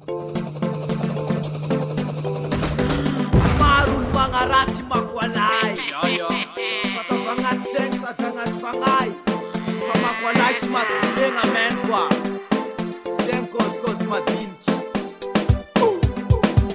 Maro ny magnaratsy Makolahy. Fatavagnaty zegny sady agnaty fagnahy. Fa Makolahy tsy mahatontegna meno koa. Zegny cause madiniky.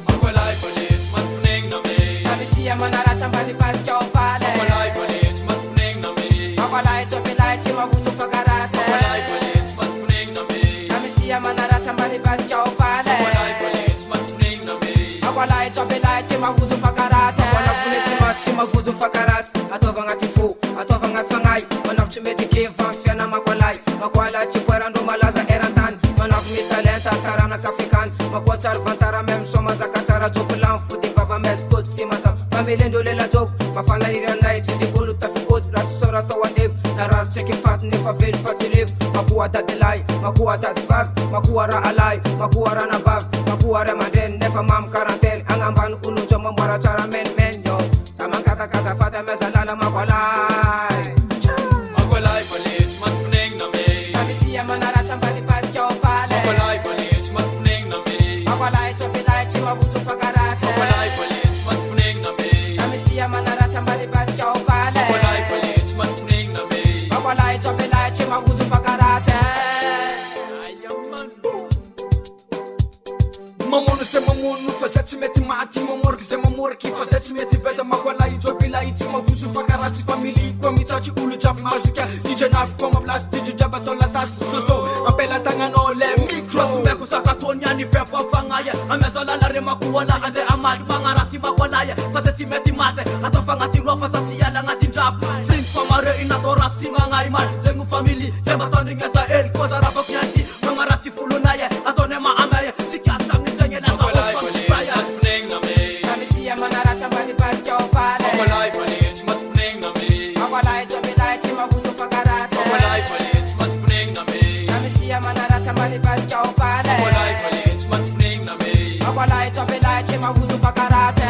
Makolahy fale tsy mahatontegna me. Kamisia manaratsy ambadimbadika ao fale. Makolahy fale tsy mahatontegna me. Makolahy tsopelahy tsy mahavozo fakaratsy. Makolahy fale tsy mahatontegna me. Kamisia manaratsy ambadimbadika ao fale. Makolahy fale tsy mahatontegna me. Makolahy tsopelahy tsy mahavozo fakaratsy. Manavone tsy mahavozo fakaratsy. Ataova agnaty fo, ataova agnaty fagnahy. Manavo tsy mety keva amin'ny fiana Makolahy. Makolahy tsy poerandro malaza eran-tany. Manavo misy talenta taranaka afrikany. Makoa tsara vantara même so mazaka tsara jobo lany fody baba mes kody tsy mata. Mamelendro lela jobo mafanahiranay tsy zibolo tafikody raha tsy sora atao andevo. Narary tseky faty nefa velo fa tsy levo. Makoa dadilahy, makoa dady vavy, makoa rahalahy, makoa ranavavy, makoa ray aman-dreny nefa mamy karantely. Agnambany olonjo mamoara tsara men yo. Samankatakata faty amezalala Makolahy. Makolahy fale tsy mahatontegna me. Kamisia manaratsy ambadimbadika ao fale. Makolahy fale tsy mahatontegna me. Makolahy tsopelahy tsy mahavozo fakaratsy. Makolahy fale tsy mahatontegna me. Kamisia manaratsy ambadimbadika ao fale. Makolahy fale tsy mahatontegna me. Makolahy tsopelahy tsy mahavozo fakaratsy. Mamono zay mamono fa zay tsy mety maty. Mamoriky zay mamoriky fa zay tsy mety veja. Makolahy tsopelahy tsy mahavozo fakaratsy. Family koa mitratry olo jiaby masika. DJ navy koa maplasy DJ jiaby atao latasy soso. Ampela tagnanao le micro sombeko sakatony any vepo afagnahy. Amezalala re Makolahy ande amaly magnaraty Makolahy. Fa zay tsy mety maty atao fagnaty roa fa sa tsy iala agnaty ndrabo. Friny famare inatao raty tsy magnahy maly. Zay mo family le matandrignasa hely koa zaravako nianty. Magnaraty volonay ataone maamay. Sikasa amizegny elasa mahatontegna me. Kamisia manaratsy ambadimbadika ao fale. Makolahy fale tsy mahatontegna me. Makolahy tsopelahy tsy mahavozo fakaratsy. Makolahy fale tsy mahatontegna me. Kamisia manaratsy ambadimbadika ao fale. Makolahy fale tsy mahatontegna me. Makolahy tsopelahy tsy mahavozo fakaratsy.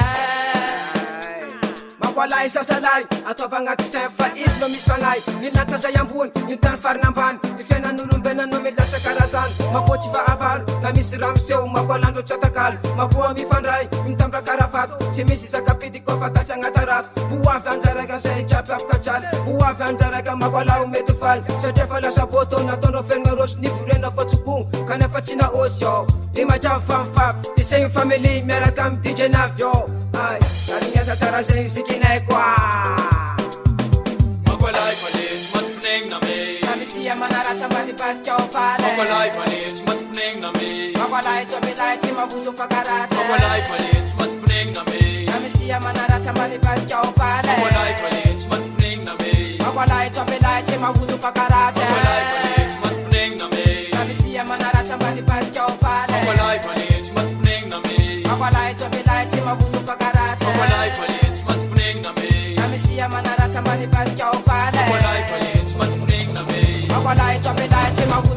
Makolahy sasalahy ataova agnaty sain fa izy no misy fagnahy. Nilatsa zay ambony nitany farina ambany. Ny fiainan'olombelona no milatsa karazany. Makoa tsy vahavalo na misy raha miseho. Makoa landro tsatakalo makoa mifandray mitambra karavato. Tsy misy zakapidy koa fa tatsy agnaty rato. Boavy andraraka zay jiaby afaka traly. Boavy andraraka Makolahy mety faly. Satria fa lasa boto nataonao ferigna rosy. Nivorena fa tsokogno kanefa tsy naosy yo. Rima jiaby famifapy tisegny family miaraka amy DJ navy yo. Ay, narignasa tsara zegny sikinay koa. Makolahy fale tsy mahatontegna me. Kamisia manaratsy ambadimbadika ao fale. Makolahy fale tsy mahatontegna me. Makolahy tsopelahy tsy mahavozo fakaratsy. Makolahy fale tsy mahatontegna me. Kamisia manaratsy ambadimbadika ao fale. Makolahy fale tsy mahatontegna me. Makolahy tsopelahy tsy mahavozo fakaratsy. Makolahy fale tsy mahatontegna me. Kamisia manaratsy ambadimbadika ao fale. Makolahy fale tsy mahatontegna me. Makolahy tsopelahy tsy mahavozo fakaratsy. Makolahy fale tsy mahatontegna me. Kamisia manaratsy ambadimbadika ao fale. Makolahy fale tsy mahatontegna me. Makolahy tsopelahy tsy mahavozo